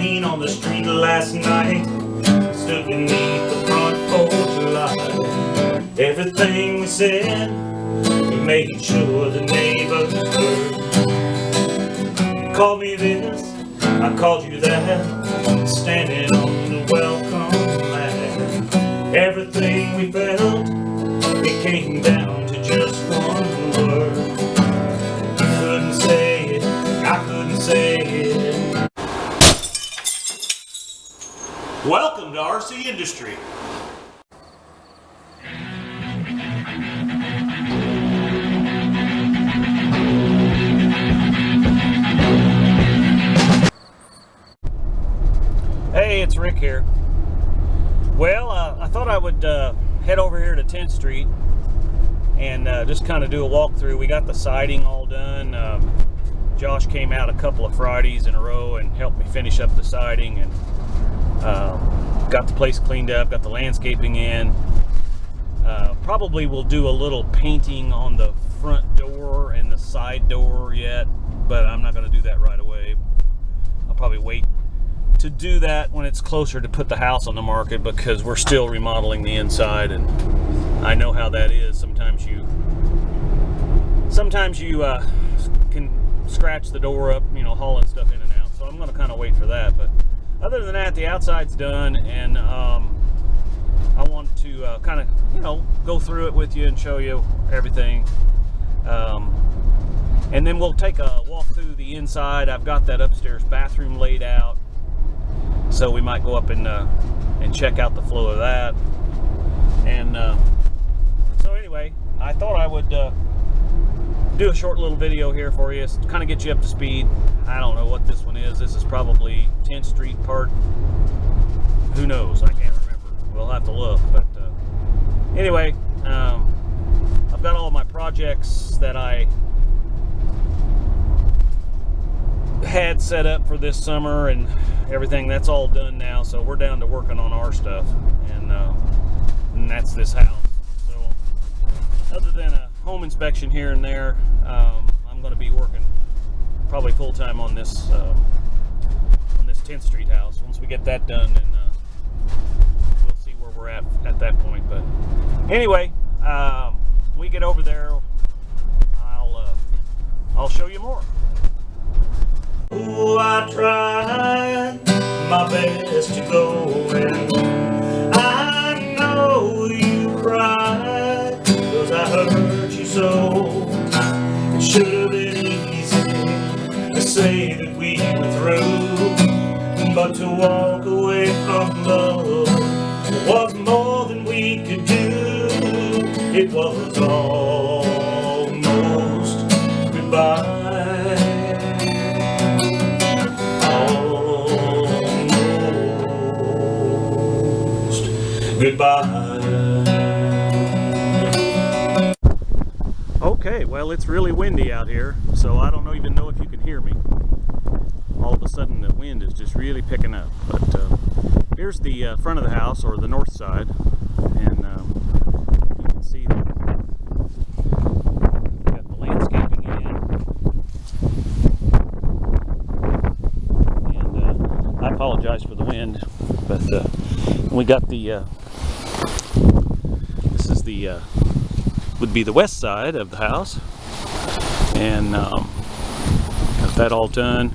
rain on the street last night. Stood beneath the front porch light. Everything we said, we made sure the neighbors heard. You called me this, I called you that, standing on the welcome mat. Everything we felt, it came down to just one word. You couldn't say it, I couldn't say it. Welcome to RC Industry. Hey, it's Rick here. Well, I thought I would head over here to 10th Street and just kind of do a walkthrough. We got the siding all done. Josh came out a couple of Fridays in a row and helped me finish up the siding, and got the place cleaned up, got the landscaping in. Probably will do a little painting on the front door and the side door yet, but I'm not going to do that right away. I'll probably wait to do that when it's closer to put the house on the market, because we're still remodeling the inside, and I know how that is. Sometimes you can scratch the door up, you know, hauling stuff in and out. So I'm going to kind of wait for that. But other than that, the outside's done, and I want to kind of, you know, go through it with you and show you everything. And then we'll take a walk through the inside. I've got that upstairs bathroom laid out, so we might go up and check out the flow of that. And so anyway, I thought I would do a short little video here for you, kind of get you up to speed. I don't know what this one is. This is probably 10th Street part. Who knows? I can't remember. We'll have to look. But anyway, I've got all of my projects that I had set up for this summer and everything. That's all done now, so we're down to working on our stuff, and that's this house. So other than a home inspection here and there, I'm going to be working probably full-time on this 10th Street house. Once we get that done, and we'll see where we're at that point. But anyway, we get over there, I'll show you more. Oh, I tried my best to go, and I know you cried, 'cause I hurt you so. It should have been easy to say that we were through, but to walk away from love was more than we could do. It was almost goodbye. Goodbye. Okay, well, it's really windy out here, so I don't even know if you can hear me. All of a sudden the wind is just really picking up. But here's the front of the house, or the north side, and you can see that we got the landscaping in. And I apologize for the wind, but we got the this is the would be the west side of the house, and got that all done.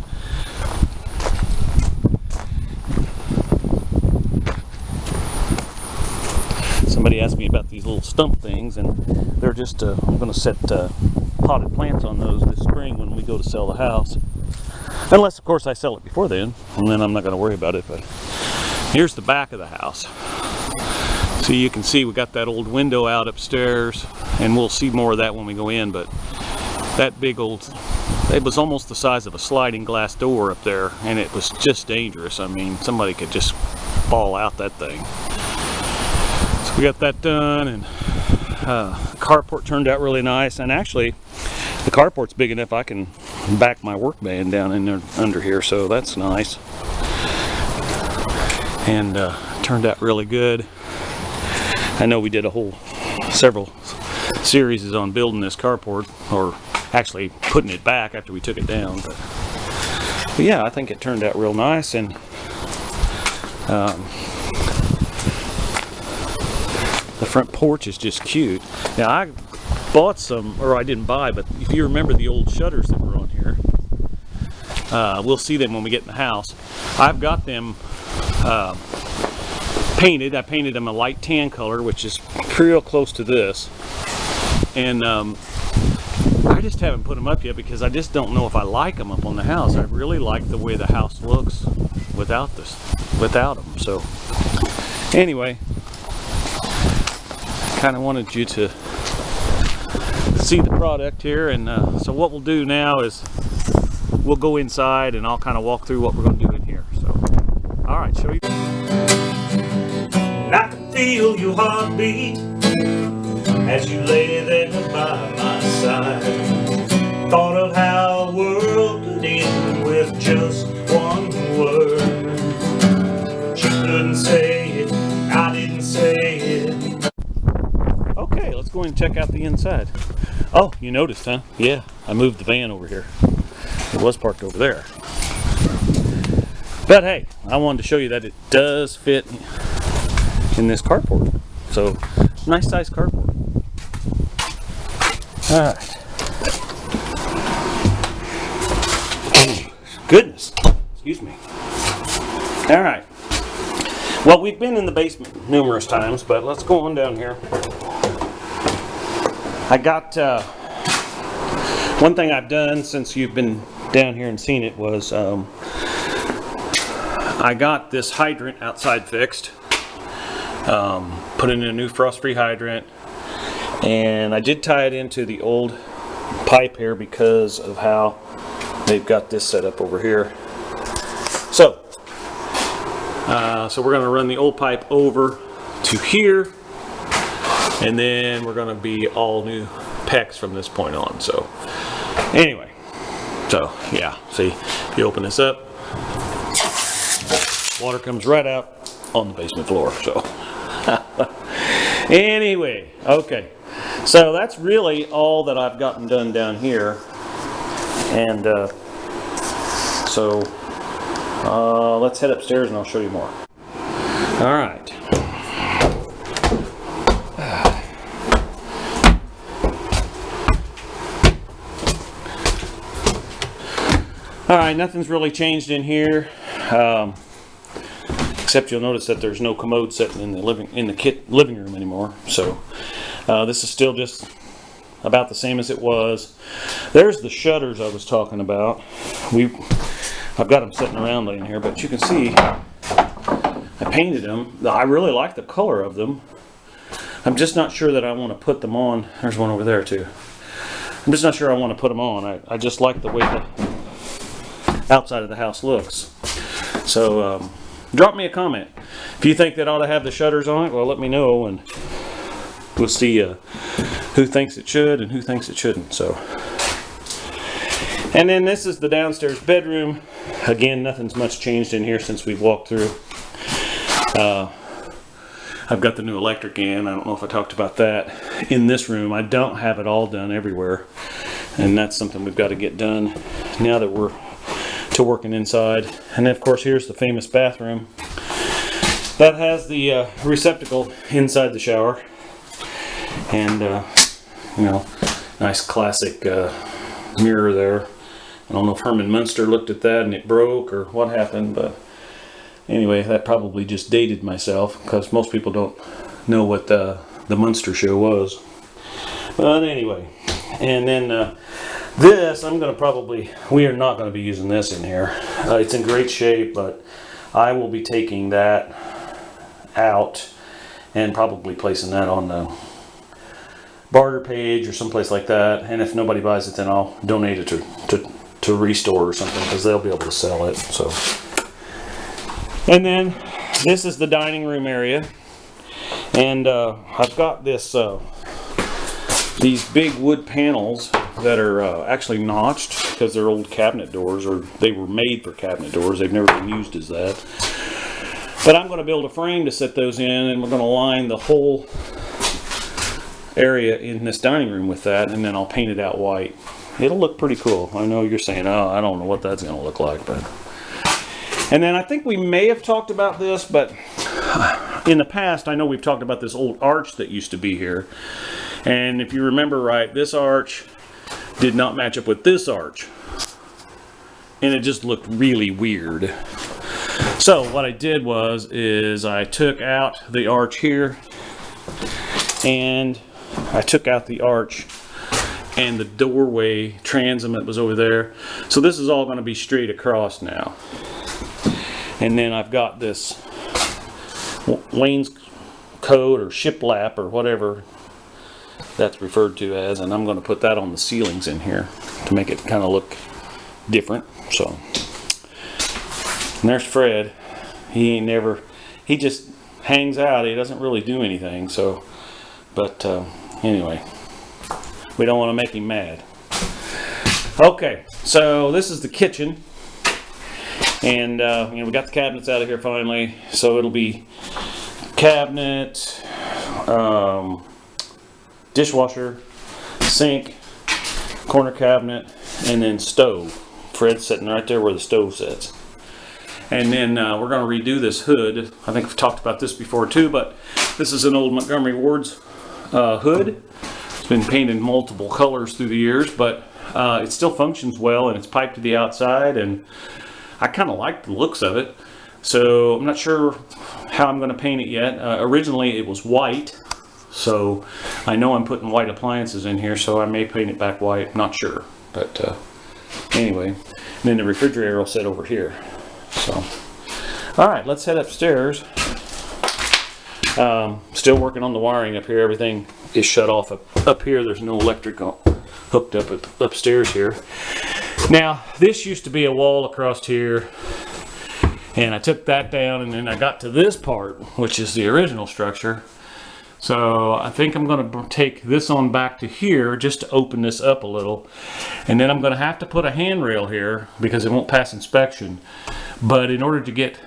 Somebody asked me about these little stump things, and they're just I'm going to set potted plants on those this spring when we go to sell the house, unless of course I sell it before then, and then I'm not going to worry about it. But here's the back of the house. So you can see we got that old window out upstairs, and we'll see more of that when we go in. But that big old, it was almost the size of a sliding glass door up there, and it was just dangerous. I mean, somebody could just fall out that thing. So we got that done, and the carport turned out really nice. And actually, the carport's big enough I can back my work van down in there under here, so that's nice. And turned out really good. I know we did several series on building this carport, or actually putting it back after we took it down. But yeah, I think it turned out real nice, and The front porch is just cute. Now I bought some, or I didn't buy, but if you remember the old shutters that were on here, we'll see them when we get in the house. I've got them painted. I painted them a light tan color, which is real close to this. And I just haven't put them up yet because I just don't know if I like them up on the house. I really like the way the house looks without them. So anyway, kind of wanted you to see the product here, and so what we'll do now is we'll go inside and I'll kind of walk through what we're going to do in here. So all right, show you. And I can feel your heartbeat as you lay there by my side. Thought of how the world could end with just one word. But you couldn't say it, I didn't say it. Okay, let's go and check out the inside. Oh, you noticed, huh? Yeah, I moved the van over here. It was parked over there. But hey, I wanted to show you that it does fit in this carport. So, nice size carport. Alright. Goodness. Excuse me. Alright. Well, we've been in the basement numerous times, but let's go on down here. I got one thing I've done since you've been down here and seen it was I got this hydrant outside fixed, put in a new frost-free hydrant, and I did tie it into the old pipe here because of how they've got this set up over here. So we're going to run the old pipe over to here, and then we're going to be all new PEX from this point on. So anyway, so yeah, see, you open this up, water comes right out on the basement floor. So anyway, okay, so that's really all that I've gotten done down here. And let's head upstairs and I'll show you more. All right. All right, nothing's really changed in here, except you'll notice that there's no commode sitting in the living room anymore. So this is still just about the same as it was. There's the shutters I was talking about. I've got them sitting around in here, but you can see I painted them. I really like the color of them. I'm just not sure that I want to put them on. There's one over there too. I'm just not sure I want to put them on. I just like the way the outside of the house looks. So drop me a comment if you think that ought to have the shutters on it. Well, let me know, and we'll see who thinks it should and who thinks it shouldn't. So, and then this is the downstairs bedroom. Again, nothing's much changed in here since we've walked through. I've got the new electric in. I don't know if I talked about that. In this room, I don't have it all done everywhere, and that's something we've got to get done now that we're to working inside. And then of course here's the famous bathroom that has the receptacle inside the shower, and you know, nice classic mirror there. I don't know if Herman Munster looked at that and it broke or what happened, but anyway, that probably just dated myself because most people don't know what the Munster show was. But anyway, and then this, we are not going to be using this in here. It's in great shape, but I will be taking that out and probably placing that on the barter page or someplace like that. And if nobody buys it, then I'll donate it to Restore or something, because they'll be able to sell it. So, and then this is the dining room area, and I've got this these big wood panels that are actually notched because they're old cabinet doors, or they were made for cabinet doors. They've never been used as that. But I'm going to build a frame to set those in, and we're going to line the whole area in this dining room with that, and then I'll paint it out white. It'll look pretty cool. I know you're saying, oh, I don't know what that's going to look like, but And then I think we may have talked about this, but in the past I know we've talked about this old arch that used to be here. And if you remember right, this arch did not match up with this arch. And it just looked really weird. So what I did is I took out the arch here, and I took out the arch and the doorway transom that was over there. So this is all going to be straight across now. And then I've got this wainscot or shiplap or whatever that's referred to as, and I'm going to put that on the ceilings in here to make it kind of look different. So, and there's Fred. He just hangs out. He doesn't really do anything. So, but anyway, we don't want to make him mad. Okay, so this is the kitchen, and you know, we got the cabinets out of here finally. So it'll be cabinet, dishwasher, sink, corner cabinet, and then stove. Fred's sitting right there where the stove sits. And then we're going to redo this hood. I think I've talked about this before too, but this is an old Montgomery Ward's hood. It's been painted multiple colors through the years, but it still functions well, and it's piped to the outside, and I kind of like the looks of it. So I'm not sure how I'm going to paint it yet. Originally it was white, so I know I'm putting white appliances in here, so I may paint it back white. Not sure, but anyway. And then the refrigerator will sit over here. So, all right, let's head upstairs. Still working on the wiring up here. Everything is shut off up here. There's no electric hooked up upstairs here. Now, this used to be a wall across here, and I took that down, and then I got to this part, which is the original structure. So I think I'm going to take this on back to here just to open this up a little, and then I'm going to have to put a handrail here because it won't pass inspection. But in order to get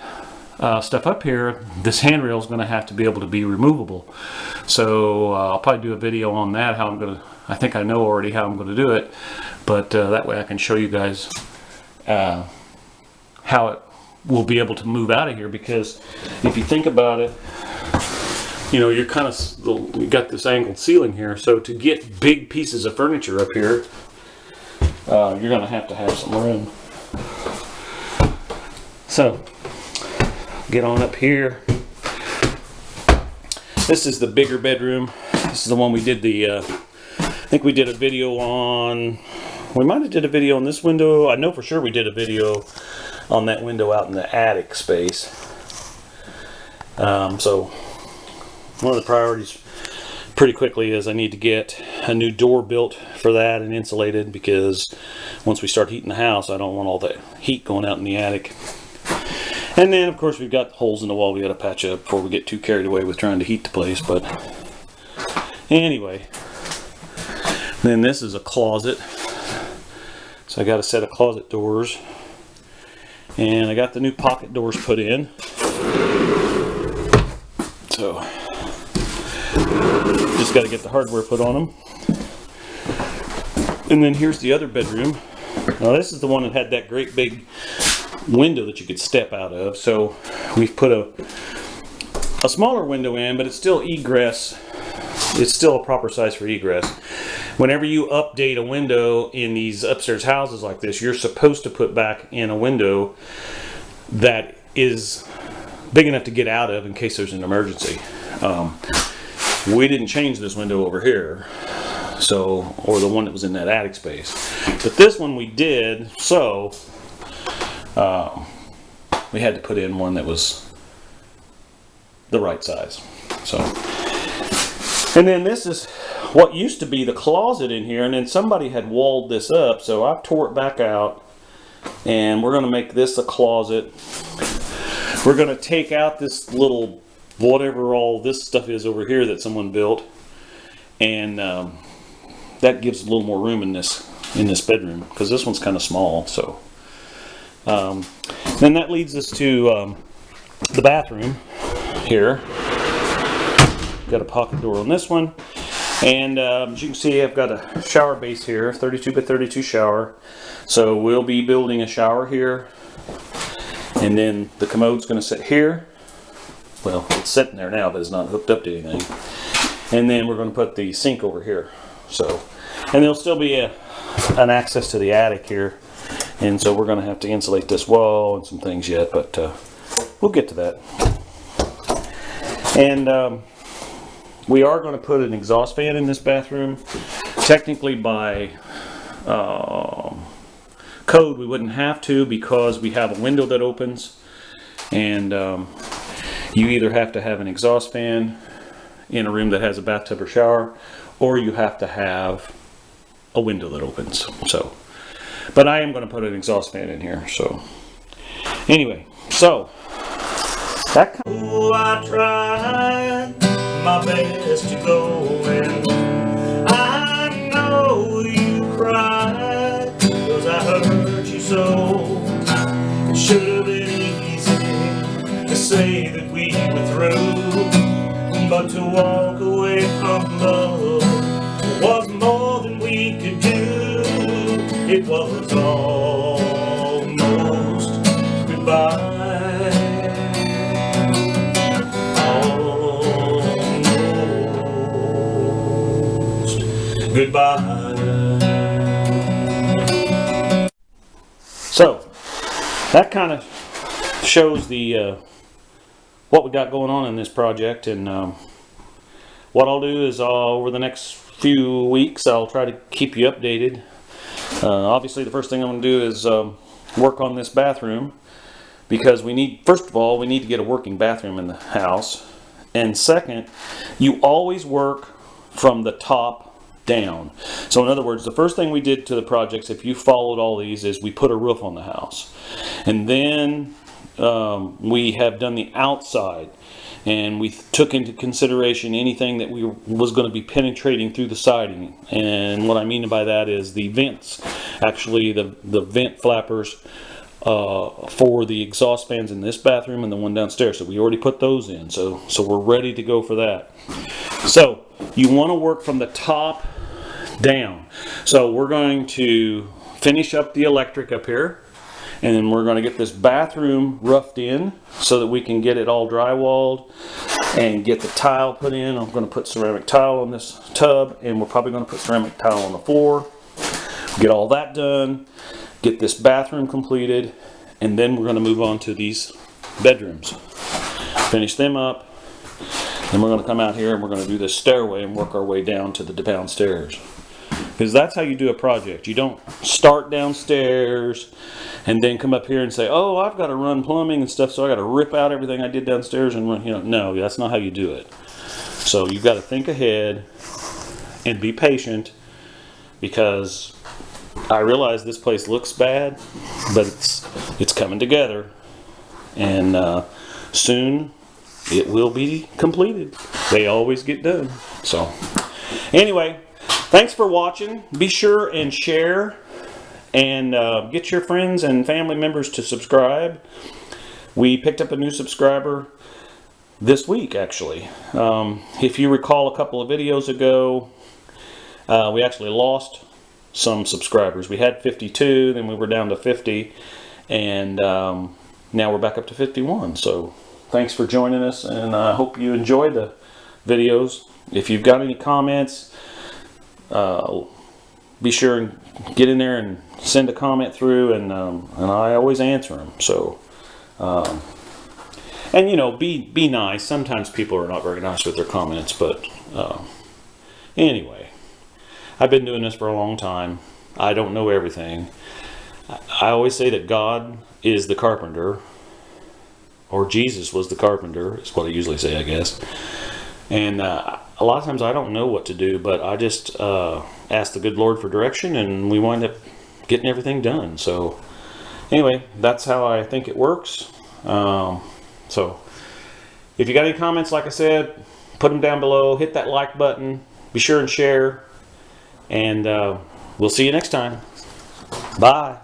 stuff up here, this handrail is going to have to be able to be removable. So I'll probably do a video on that, how I'm going to, I think I know already how I'm going to do it, but that way I can show you guys how it will be able to move out of here. Because if you think about it, you know, you're kind of, you got this angled ceiling here, so to get big pieces of furniture up here, you're going to have some room. So, get on up here. This is the bigger bedroom. This is the one we did the, I think we did a video on, we might have did a video on this window. I know for sure we did a video on that window out in the attic space. So, one of the priorities pretty quickly is I need to get a new door built for that and insulated, because once we start heating the house, I don't want all the heat going out in the attic. And then of course we've got holes in the wall we got to patch up before we get too carried away with trying to heat the place. But anyway, then this is a closet. So I got a set of closet doors, and I got the new pocket doors put in. So just got to get the hardware put on them. And then here's the other bedroom. Now this is the one that had that great big window that you could step out of. So we've put a smaller window in, but it's still egress. It's still a proper size for egress. Whenever you update a window in these upstairs houses like this, you're supposed to put back in a window that is big enough to get out of in case there's an emergency. We didn't change this window over here, so, or the one that was in that attic space, but this one we did. So we had to put in one that was the right size. So, and then this is what used to be the closet in here, and then somebody had walled this up, so I tore it back out, and we're going to make this a closet. We're going to take out this little whatever all this stuff is over here that someone built, and that gives a little more room in this bedroom, because this one's kind of small. So then that leads us to the bathroom here. Got a pocket door on this one, and as you can see, I've got a shower base here, 32 by 32 shower. So we'll be building a shower here, And then the commode's going to sit here. Well, it's sitting there now, but it's not hooked up to anything. And then we're going to put the sink over here. So, and there'll still be an access to the attic here. And so we're going to have to insulate this wall and some things yet, but we'll get to that. And we are going to put an exhaust fan in this bathroom. Technically by code we wouldn't have to, because we have a window that opens, and you either have to have an exhaust fan in a room that has a bathtub or shower, or you have to have a window that opens. So, but I am going to put an exhaust fan in here. So anyway, so that Oh, I tried my best to go, and I know you cried, 'cause I hurt you so. It should have been easy to say that we were through, but to walk away from love was more than we could do. It was almost goodbye. Goodbye. So that kind of shows the what we got going on in this project, and what I'll do is over the next few weeks I'll try to keep you updated. Obviously the first thing I'm going to do is work on this bathroom, because we need, first of all, we need to get a working bathroom in the house, and second, you always work from the top down. So in other words, the first thing we did to the projects, if you followed all these, is we put a roof on the house, and then we have done the outside, and we took into consideration anything that was going to be penetrating through the siding. And what I mean by that is the vents, actually the vent flappers for the exhaust fans in this bathroom and the one downstairs. So we already put those in, so we're ready to go for that. So you want to work from the top down. So we're going to finish up the electric up here, and then we're going to get this bathroom roughed in so that we can get it all drywalled and get the tile put in. I'm going to put ceramic tile on this tub, and we're probably going to put ceramic tile on the floor. Get all that done, get this bathroom completed, and then we're going to move on to these bedrooms. Finish them up. Then we're going to come out here and we're going to do this stairway and work our way down to the downstairs. Because that's how you do a project. You don't start downstairs and then come up here and say, oh, I've got to run plumbing and stuff, so I got to rip out everything I did downstairs and run, you know. No, that's not how you do it. So you've got to think ahead and be patient, because I realize this place looks bad, but it's coming together, and soon it will be completed. They always get done. So anyway, thanks for watching. Be sure and share, and get your friends and family members to subscribe. We picked up a new subscriber this week, actually. If you recall, a couple of videos ago, we actually lost some subscribers. We had 52, then we were down to 50, and now we're back up to 51. So thanks for joining us, and I hope you enjoy the videos. If you've got any comments, be sure and get in there and send a comment through, and I always answer them. So and you know, be nice. Sometimes people are not very nice with their comments, but anyway, I've been doing this for a long time. I don't know everything. I always say that God is the carpenter, or Jesus was the carpenter, is what I usually say, I guess. And a lot of times I don't know what to do, but I just ask the good Lord for direction, and we wind up getting everything done. So anyway, that's how I think it works. So if you got any comments, like I said, put them down below. Hit that like button. Be sure and share. And we'll see you next time. Bye.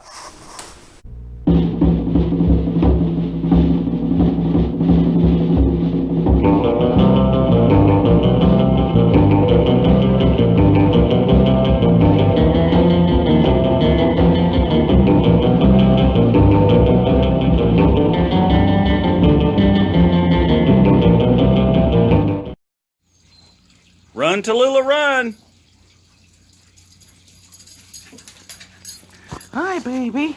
Run, Tallulah, run. Hi, baby.